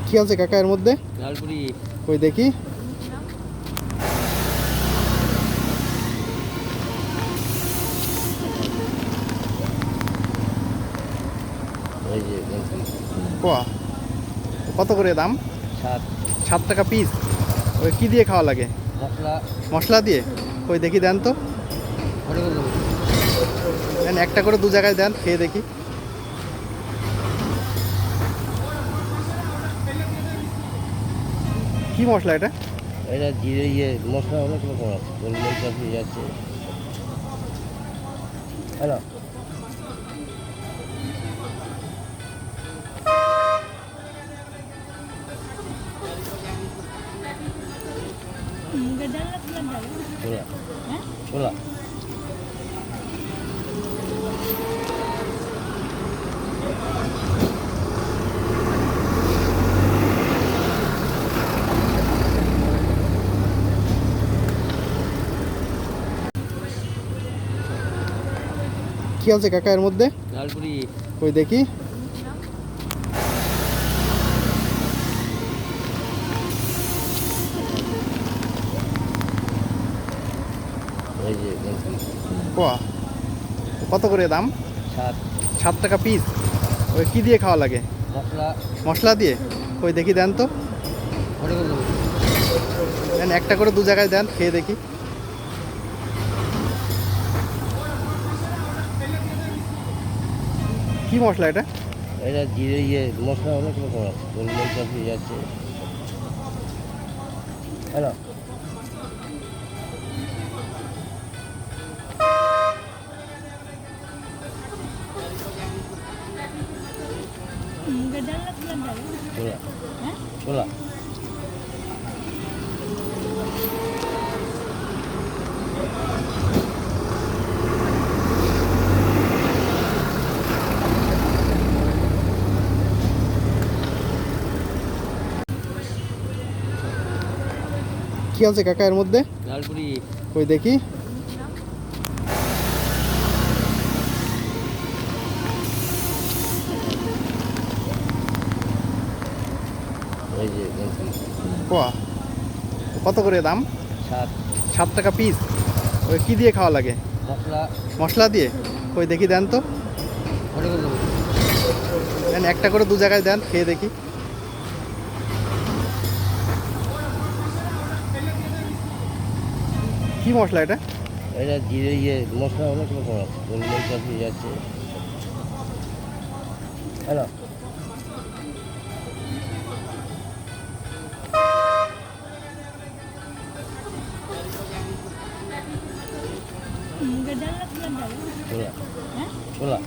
কি আছে কাকা এর মধ্যে? ঝালপুরি। কই দেখি। এই যে কোয়া কত করে দাম? 7 7 টাকা পিস। ওই কি দিয়ে খাওয়া লাগে? মশলা। মশলা দিয়ে। কই দেখি দেন তো। দেন একটা করে 2 জায়গায় দেন, খেয়ে দেখি। কি মশলা এটা? এটা জিরে মশলা অনেক রকম আছে, গোলমরিচ আছে, আছে। হ্যালো। ছোলা। ছোলা। কি আছে কাকা এর মধ্যে? ঝালপুরি। কই দেখি। এই যে কোয়া কত করে দাম? 7 7 টাকা পিস। ওই কি দিয়ে খাওয়া লাগে? মশলা। মশলা দিয়ে। কই দেখি দেন তো। দেন একটা করে 2 জায়গায় দেন, খেয়ে দেখি। কি মশলা এটা? এটা জিরে মশলা অনেক রকম আছে, গোলমরিচ আছে, আছে। হ্যালো। ছোলা। ছোলা। কি আছে কাকা এর মধ্যে? ঝালপুরি। কই দেখি। এই যে কোয়া কত করে দাম? 7 7 টাকা পিস। ওই কি দিয়ে খাওয়া লাগে? মশলা। মশলা দিয়ে। কই দেখি দেন তো। দেন একটা করে 2 জায়গায় দেন, খেয়ে দেখি। কি মশলা এটা? এটা জিরে মশলা অনেক রকম আছে, গোলমরিচ আছে, আছে। হ্যালো। ছোলা। ছোলা।